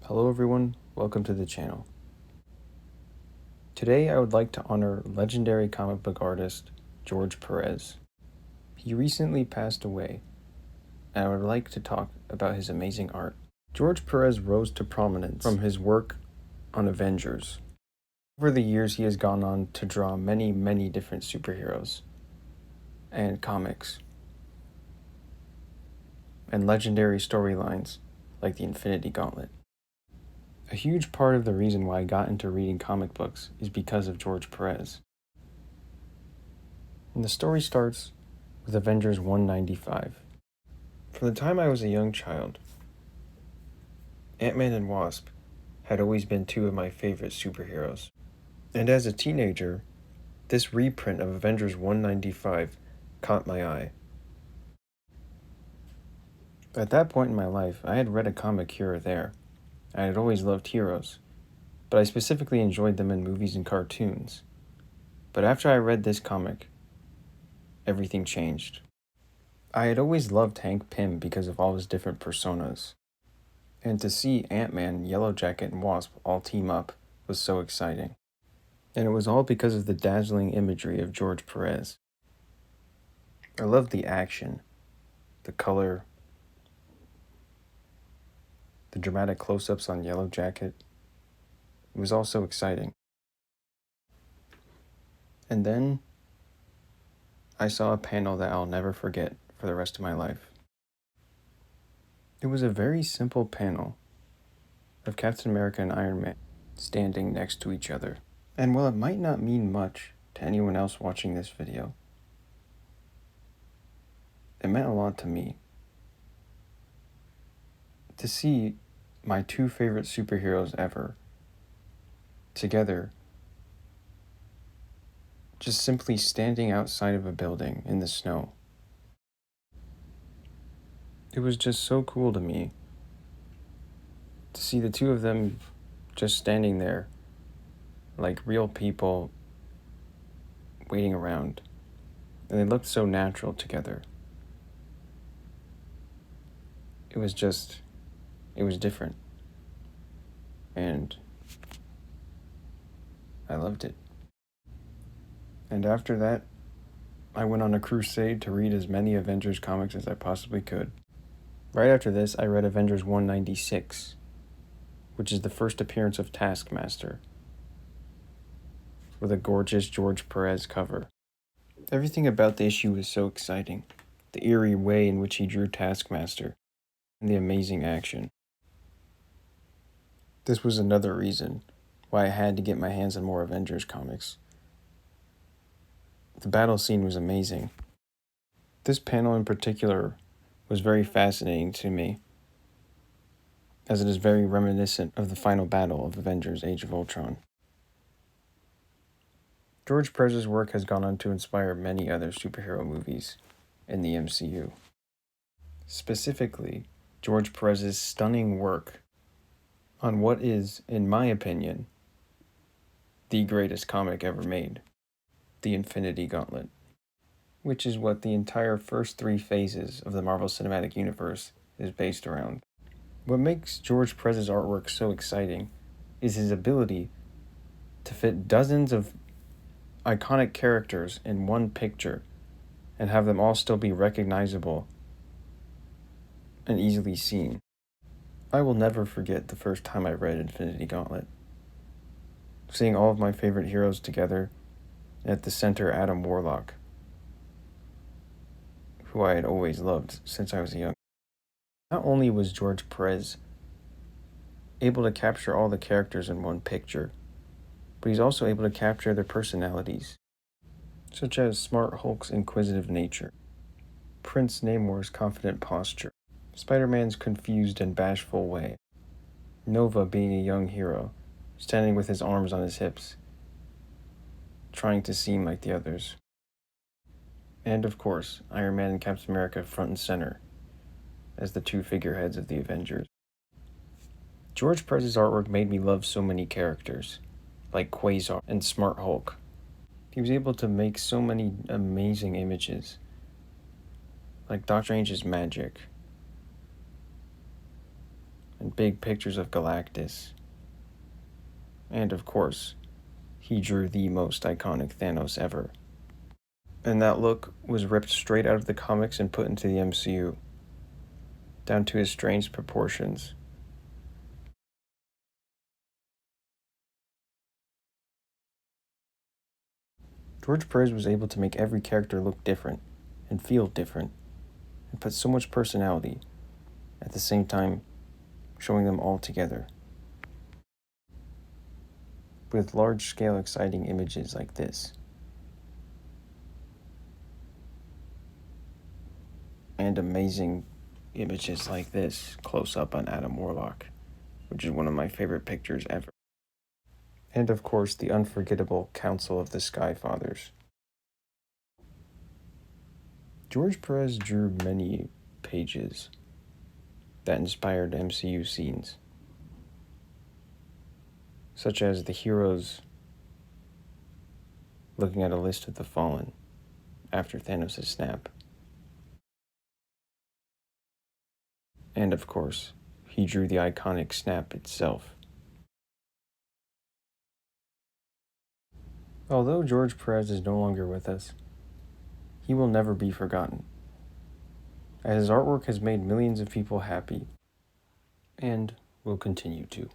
Hello everyone, welcome to the channel. Today I would like to honor legendary comic book artist George Perez. He recently passed away, and I would like to talk about his amazing art. George Perez rose to prominence from his work on Avengers. Over the years he has gone on to draw many different superheroes and comics and legendary storylines like the Infinity Gauntlet. A huge part of the reason why I got into reading comic books is because of George Perez. And the story starts with Avengers 195. From the time I was a young child, Ant-Man and Wasp had always been two of my favorite superheroes. And as a teenager, this reprint of Avengers 195 caught my eye. At that point in my life, I had read a comic here or there. I had always loved heroes, but I specifically enjoyed them in movies and cartoons. But after I read this comic, everything changed. I had always loved Hank Pym because of all his different personas. And to see Ant-Man, Yellowjacket, and Wasp all team up was so exciting. And it was all because of the dazzling imagery of George Perez. I loved the action, the color, the dramatic close-ups on Yellowjacket. It was all so exciting. And then I saw a panel that I'll never forget for the rest of my life. It was a very simple panel of Captain America and Iron Man standing next to each other. And while it might not mean much to anyone else watching this video, it meant a lot to me. To see my two favorite superheroes ever together, just simply standing outside of a building in the snow. It was just so cool to me to see the two of them just standing there like real people waiting around. And they looked so natural together. It was different. And I loved it. And after that, I went on a crusade to read as many Avengers comics as I possibly could. Right after this, I read Avengers 196, which is the first appearance of Taskmaster, with a gorgeous George Perez cover. Everything about the issue was so exciting. The eerie way in which he drew Taskmaster, and the amazing action. This was another reason why I had to get my hands on more Avengers comics. The battle scene was amazing. This panel in particular was very fascinating to me, as it is very reminiscent of the final battle of Avengers Age of Ultron. George Perez's work has gone on to inspire many other superhero movies in the MCU. Specifically, George Perez's stunning work on what is, in my opinion, the greatest comic ever made, the Infinity Gauntlet, which is what the entire first three phases of the Marvel Cinematic Universe is based around. What makes George Perez's artwork so exciting is his ability to fit dozens of iconic characters in one picture and have them all still be recognizable and easily seen. I will never forget the first time I read Infinity Gauntlet. Seeing all of my favorite heroes together, and at the center Adam Warlock, who I had always loved since I was young. Not only was George Perez able to capture all the characters in one picture, but he's also able to capture their personalities, such as Smart Hulk's inquisitive nature, Prince Namor's confident posture, Spider-Man's confused and bashful way, Nova being a young hero, standing with his arms on his hips, trying to seem like the others. And of course, Iron Man and Captain America front and center as the two figureheads of the Avengers. George Perez's artwork made me love so many characters, like Quasar and Smart Hulk. He was able to make so many amazing images, like Doctor Strange's magic, and big pictures of Galactus. And of course, he drew the most iconic Thanos ever. And that look was ripped straight out of the comics and put into the MCU, down to his strange proportions. George Perez was able to make every character look different and feel different and put so much personality, at the same time showing them all together. With large-scale exciting images like this. And amazing images like this, close up on Adam Warlock, which is one of my favorite pictures ever. And of course, the unforgettable Council of the Sky Fathers. George Perez drew many pages that inspired MCU scenes, such as the heroes looking at a list of the fallen after Thanos' snap. And of course, he drew the iconic snap itself. Although George Perez is no longer with us, he will never be forgotten, as his artwork has made millions of people happy, and will continue to.